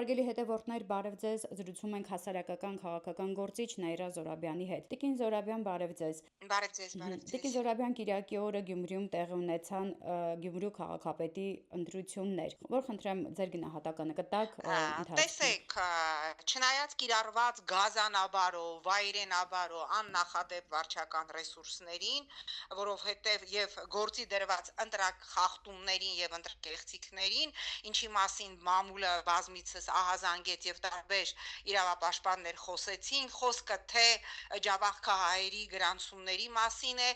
Հարգելի հետևորդներ, բարև ձեզ, զրուցում ենք հասարակական քաղաքական գործիչ Նաիրա Զորաբյանի հետ։ Տիկին Զորաբյան, բարև ձեզ։ Բարև ձեզ, բարև ձեզ։ Տիկին Զորաբյան, կիրակի օրը Գյումրիում տեղի ունեցան Գյումրու քաղաքապետի ընտրություններ, որ խնդրեմ ձեր գնահատականը կտակ ընթացքում։ Տեսեք, չնայած կիրառված գազանաբարով, վայրենաբարով աննախադեպ վարչական ռեսուրսներին, որովհետև եւ գործի դրված ընտրախախտումներին եւ ընտրակեղծիքներին, ինչի մասին մամուլը բազմիցս ահազանգեց եւ տարբեր իրավապաշտպաններ խոսեցին, խոսքը թե ջավախքահայերի գրանցումների մասին է,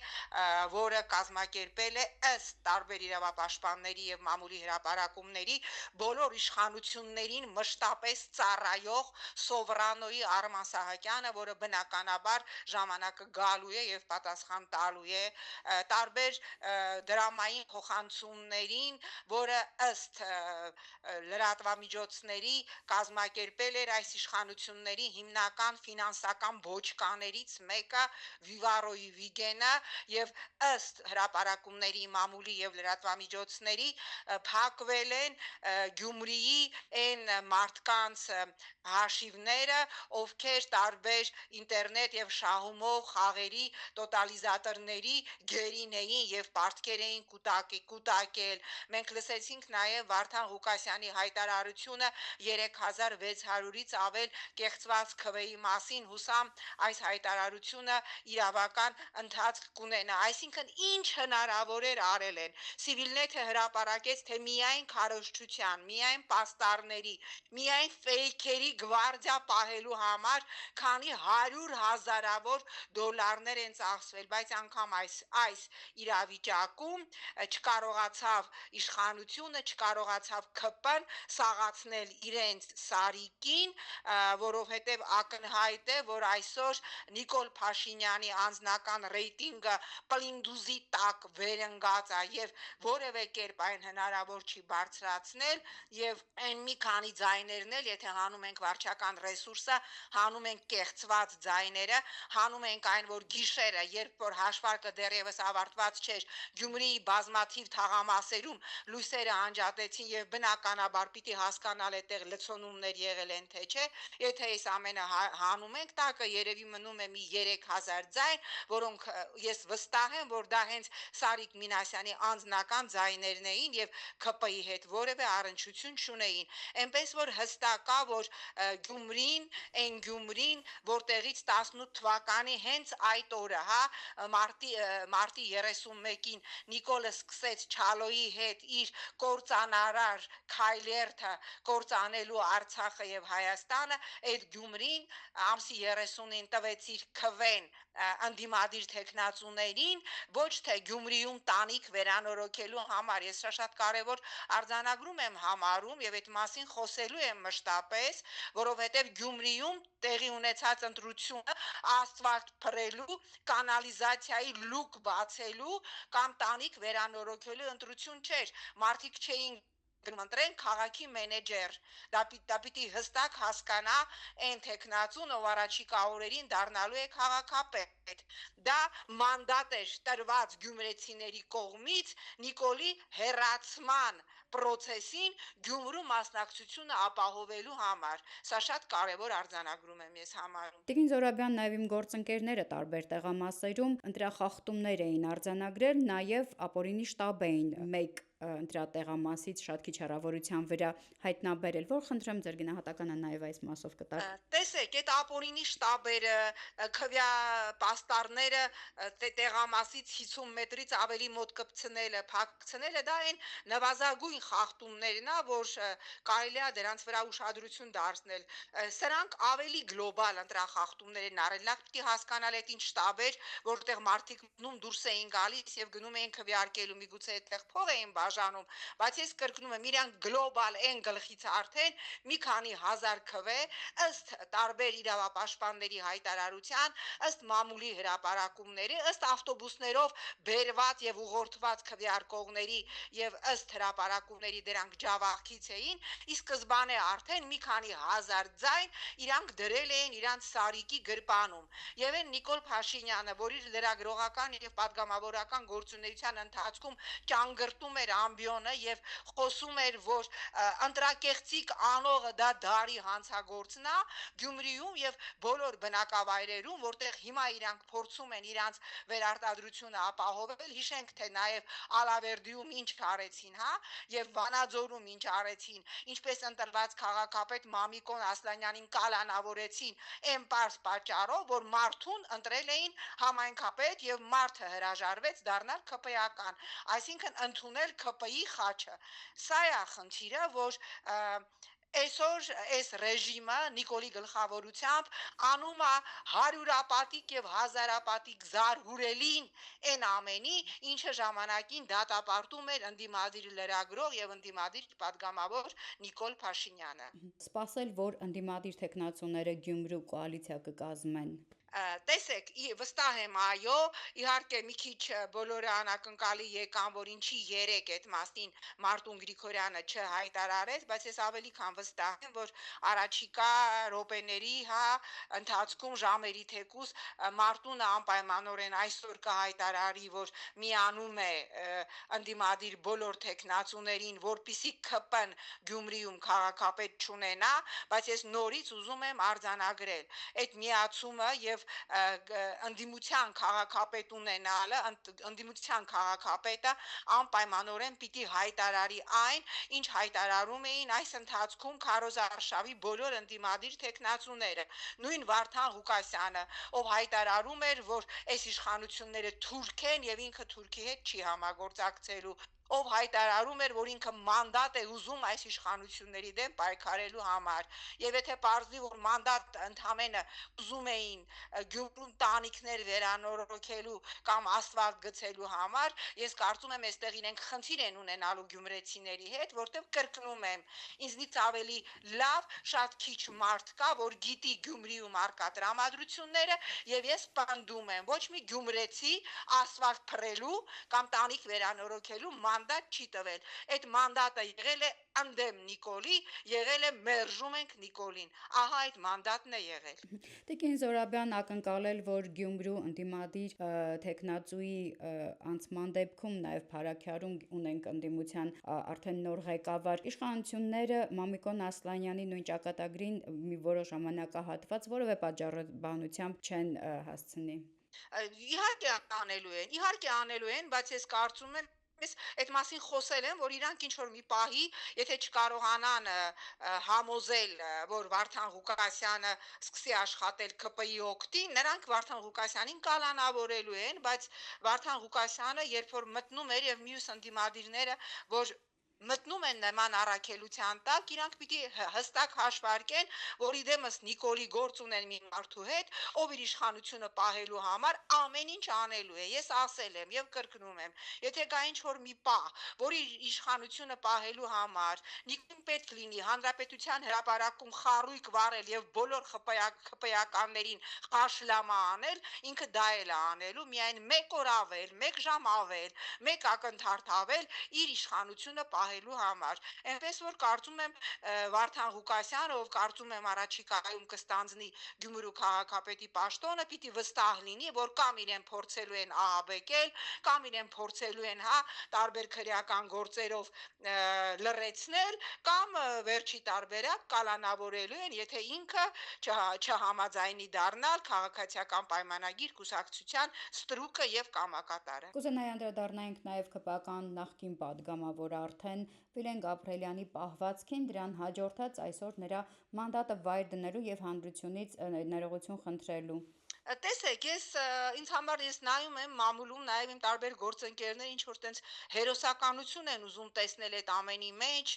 որը կազմակերպել է ըստ տարբեր իրավապաշտպանների եւ մամուլի հրապարակումների բոլոր իշխանություններին մշտապես ծառայող Սովրանոյի Արման Սահակյանը, որը բնականաբար ժամանակը գալու է եւ պատասխան տալու է տարբեր դրամային փոխանցումներին, որը ըստ լրատվամիջոցների կազմակերպել էր այս իշխանությունների հիմնական ֆինանսական բոճկաներից մեկը Վիվարոյի Վիգենը եւ ըստ հրապարակումների մամուլի եւ լրատվամիջոցների փակվել են Գյումրիի այն մարդկանց հաշիվները, ովքեր տարբեր ինտերնետ եւ շահումով խաղերի տոտալիզատորների գերին էին եւ պարտքեր էին կուտակել։ Մենք լսեցինք նաեւ Վարդան Ղուկասյանի հայտարարությունը 3600-ից ավել կեղծված քվեի մասին, հուսամ այս հայտարարությունը իրավական ընթացք կունենա։ Այսինքն ինչ հնարավոր էր արել են։ Civilnet-ը հրապարակեց, թե միայն քարոզչության, միայն պաստառների, միայն ֆեյքերի գվարդիա պահելու համար քանի 100,000-ավոր դոլարներ են ծախսվել, բայց անգամ այս իրավիճակում չկարողացավ իշխանությունը, չկարողացավ ԿՊ-ն սաղացնել իրենց սարիկին, որովհետև ակնհայտ է, որ այսօր Նիկոլ Փաշինյանի անձնական ռեյտինգը պլինդուզի տակ վերընկած է եւ որևէ կերպ այն հնարավոր չի բարձրացնել եւ այն մի քանի ձայներն էլ, եթե հանում ենք վարչական ռեսուրսը, հանում ենք կեղծված ձայները, հանում ենք այն, որ գիշերը, երբ որ հաշվարկը դեռևս ավարտված չէր, Գյումրիի բազմաթիվ թաղամասերում լույսերը անջատեցին եւ բնականաբար պիտի հասկանալ այդտեղ լցոնումներ եղել են թե չէ, եթե այս ամենը հանում ենք, տակը երևի մնում է մի 3000 ձայն, որոնք ես վստահ եմ, որ դա հենց Սարիկ Մինասյանի անձնական ձայներն էին եւ ԿՊ-ի հետ որևէ առնչություն չունեին։ Էնպես որ հստակ է, որ Գյումրին, որտեղից 18 թվականի հենց այդ օրը, մարտի 31-ին Նիկոլը սկսեց Չալոյի հետ իր կործանարար քայլերթը կործանելու Արցախը եւ Հայաստանը, այդ Գյումրին ամսի 30-ին տվեց իր քվեն ընդդիմադիր տեխնացուներին, ոչ թե Գյումրիում տանիք վերանորոգելու համար։ Ես շատ կարևոր արձանագրում եմ համարում եւ այդ մասին խոսելու եմ մշտապես, որովհետեւ Գյումրիում տեղի ունեցած ընտրությունը ասֆալտ փռելու, կանալիզացիայի լուք բացելու կամ տանիք վերանորոգելու ընտրություն չէր։ Մարդիկ չէին ընտրեն քաղաքի մենեջեր, դա պիտի հստակ հասկանա այն տեխնացուն, ով առաջիկա օրերին դառնալու է քաղաքապետ։ Դա մանդատ էր տրված գյումրեցիների կողմից Նիկոլի հերացման process-ին Գյումրու մասնակցությունը ապահովելու համար։ Սա շատ կարևոր արձանագրում եմ ես համարում։ Տիկին Զորաբյան, նաև իմ գործընկերները տարբեր տեղամասերում ընտրախախտումներ էին արձանագրել, նաև ապօրինի շտաբ էին մեկ ընտրատեղամասից շատ քիչ հեռավորության վրա հայտնաբերել, որ խնդրեմ ձեր գնահատականը նաև այս մասով կտակ։ Տեսեք, այդ ապօրինի շտաբերը, քվյա պաստառները տեղամասից 50 մետրից ավելի մոտ կպցնելը, փակցնելը, դա այն նվազագույն խախտումներն է, որ կարելի է դրանց վրա ուշադրություն դարձնել։ Սրանք ավելի գլոբալ ընտրախախտումներ են արել։ Նախ պիտի հասկանալ այդ ինչ շտաբ էր, որտեղ մարդիկ մնում դուրս էին գալիս եւ գնում էին քվեարկելու, միգուցե այդտեղ փող էին բաժանում, բայց ես կրկնում եմ, իրանք գլոբալ են գլխից արդեն մի քանի հազար քվե ըստ տարբեր իրավապաշտպանների հայտարարության, ըստ մամուլի հրապարակումների, ըստ ավտոբուսներով բերված եւ ուղղորդված քվեարկողների եւ ըստ հրապարակումների դրանք ջավախքից էին, ի սկզբանե արդեն մի քանի հազար ձայն իրանք դրել էին իրանց սարիկի գրպանում։ Եվ այն Նիկոլ Փաշինյանը, որ իր լրագրողական եւ պատգամավորական գործունեության ընթացքում ճանգրտում էր ամբիոնը եւ խոսում էր, որ ընտրակեղծիկ անողը դա դարի հանցագործն է Գյումրիում եւ բոլոր բնակավայրերում, որտեղ հիմա իրանք փորձում են իրանց վերարտադրությունը ապահովել, հիշենք թե նաեւ Ալավերդիում ինչ արեցին, հա, եւ Վանաձորում ինչ արեցին, ինչպես ընտրված քաղաքապետ Մամիկոն Ասլանյանին կալանավորեցին այն պարզ պատճառով, որ մարդուն ընտրել էին համայնքապետ եւ մարդը հրաժարվեց դառնալ ԿՊ-ական, այսինքն ընդունել ԿՊ-ի խաչը։ Սա է խնդիրը, որ այսօր այս ռեժիմը Նիկոլի գլխավորությամբ անում է հարյուրապատիկ եւ հազարապատիկ զարհուրելին այն ամենի, ինչը ժամանակին դատապարտում էր ընդդիմադիր լրագրող եւ ընդդիմադիր падգամավոր Նիկոլ Փաշինյանը։ Սպասել, որ ընդդիմադիր տեխնացուները Գյումրու կոալիցիա կկազմեն։ Տեսեք, վստահ եմ, այո, իհարկե մի քիչ բոլորը անակնկալի եկան, որ ինչի 3 այդ մասին Մարտուն Գրիգորյանը չհայտարարեց, բայց ես ավելի քան վստահ եմ, որ առաջիկա րոպեների, հա, ընթացքում ժամերի թեկուզ Մարտունը անպայմանորեն այսօր կհայտարարի, որ միանում է ընդդիմադիր բոլոր տեխնացուներին, որպիսի ԿՊ-ն Գյումրիում քաղաքապետ չունենա, բայց ես նորից ուզում եմ արձանագրել, այդ միացումը եւ ընդդիմության քաղաքապետ ունենալը, ընդդիմության քաղաքապետը անպայմանորեն պիտի հայտարարի այն, ինչ հայտարարում էին այս ընթացքում Քարոզ Արշավի բոլոր ընդդիմադիր տեխնացուները, նույն Վարդան Ղուկասյանը, ով հայտարարում էր, որ այս իշխանությունները թուրք են եւ ինքը թուրքի հետ չի համագործակցելու, ով հայտարարում էր, որ ինքը մանդատ է ուզում այս իշխանությունների դեմ պայքարելու համար, եւ եթե պարզվի, որ մանդատ ընդամենը ուզում էին Գյումրում տանիքներ վերանորոգելու կամ ասֆալտ գցելու համար, ես կարծում եմ այստեղ իրենք խնդիր են ունենալու գյումրեցիների հետ, որտեղ կրկնում եմ, ինձնից ավելի լավ շատ քիչ մարդ կա, որ գիտի Գյումրիում արկա տրամադրությունները եւ ես պնդում եմ, ոչ մի գյումրեցի ասֆալտ փռելու կամ տանիք վերանորոգելու մանդատ չի տվել։ Այդ մանդատը եղել է ընդդեմ Նիկոլի, եղել է մերժում ենք Նիկոլին։ Ահա այդ մանդատն է եղել։ Տիկին Զորաբյան ակնկալել, որ Գյումրու ընդդիմադիր տեխնացուի անցման դեպքում նաև Փարաքյարում ունենք ընդդիմության արդեն նոր ղեկավար, իշխանությունները Մամիկոն Ասլանյանի նույն ճակատագրին մի որոշ ժամանակահատված որևէ պատճառաբանությամբ չեն հասցնի։ Իհարկե անելու են, բայց ես կարծում եմ այդ մասին խոսել են, որ իրանք ինչ որ մի պահի, եթե չկարողանան համոզել, որ Վարդան Ղուկասյանը սկսի աշխատել ԿՊ-ի օգտին, նրանք Վարդան Ղուկասյանին կալանավորելու են, բայց Վարդան Ղուկասյանը երբ որ մտնում էր եւ մյուս ընդդիմադիրները, որ մտնում են նման առաքելության տակ, իրանք պիտի հստակ հաշվարկեն, որ իդեմս Նիկոլի գործ ունեն մի մարդու հետ, ով իր իշխանությունը պահելու համար ամեն ինչ անելու է։ Ես ասել եմ եւ կրկնում եմ, եթե կա ինչ որ մի պահ, որ իր իշխանությունը պահելու համար Նիկոլին պետք լինի հանրապետության հրապարակում խարույկ վառել եւ բոլոր ԽՊ-ականներին խաշլամա անել, ինքը դա էլ է անելու, միայն 1 օր ավել, 1 ժամ ավել, 1 ակնթարթ ավել իր իշխանությունը պահելու համար։ Այնպես որ կարծում եմ Վարդան Ղուկասյանը, ով կարծում եմ առաջիկայում կստանձնի Գյումրու քաղաքապետի պաշտոնը, պիտի վստահ լինի, որ կամ իրեն փորձելու են ահաբեկել, կամ իրեն փորձելու են, հա, տարբեր քրեական գործերով լռեցնել, կամ վերջի տարբերակ կալանավորելու են, եթե ինքը չհամաձայնի դառնալ քաղաքացիական պայմանագիր կուսակցության ստրուկը եւ կամակատարը։ Կուզենայի անդրադառնանք նաև ԿՊ-ական նախկին падգամավոր արդեն Վիլեն Գաբրելյանի պահվածքին, դրան հաջորդած այսօր նրա մանդատը վայր դնելու եւ հանրությունից ներողություն խնդրելու։ Տեսեք, ինձ համար ես նայում եմ մամուլում, նաև իմ տարբեր գործընկերներ ինչ որ տենց հերոսականություն են ուզում տեսնել այդ ամենի մեջ,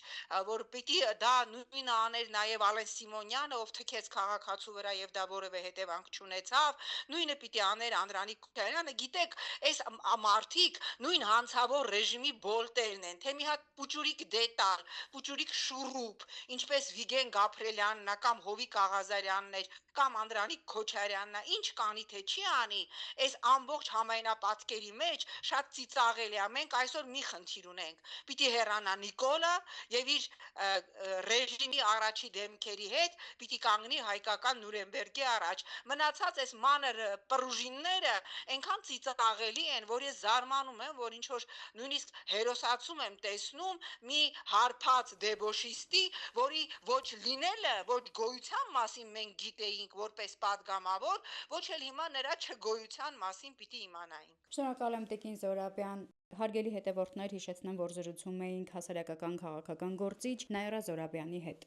որ պիտի դա նույնը աներ նաև Ալեն Սիմոնյանը, ով թքեց քաղաքացու վրա եւ դա որևէ հետևանք չունեցավ, նույնը պիտի աներ Անդրանիկ Քոչարյանը, գիտեք, այս մարդիկ նույն հանցավոր ռեժիմի բոլտերն են, թե մի հատ Պուճուրիկ դետալ, Պուճուրիկ շուրուպ, ինչպես Վիգեն Գաբրելյանն կամ Հովիկ Աղազարյանն էր, կամ Անդրանիկ Քոչարյանն, ինչ կանի թե չի անի, այս ամբողջ համայնապատկերի մեջ շատ ծիծաղելի է։ Մենք այսօր մի խնդիր ունենք. պիտի հեռանա Նիկոլը եւ իր ռեժիմի առաջի դեմքերի հետ պիտի կանգնի հայկական Նյուրնբերգի առաջ։ Մնացած այս մանր պրուժինները այնքան ծիծաղելի են, որ ես զարմանում եմ, որ ինչ որ նույնիսկ հերոսացում եմ տեսնում մի հարբած դեբոշիստի, որի ոչ լինելը, ոչ գոյության մասին մենք գիտեինք որպես падգամավոր, ոչ էլ հիմա նրա չգոյության մասին պիտի իմանայինք։ Շնորհակալ եմ Տիկին Զորաբյան։ Հարգելի հետևորդներ, հիշեցնեմ, որ զրուցում էինք հասարակական քաղաքական գործիչ Նայրա Զորաբյանի հետ։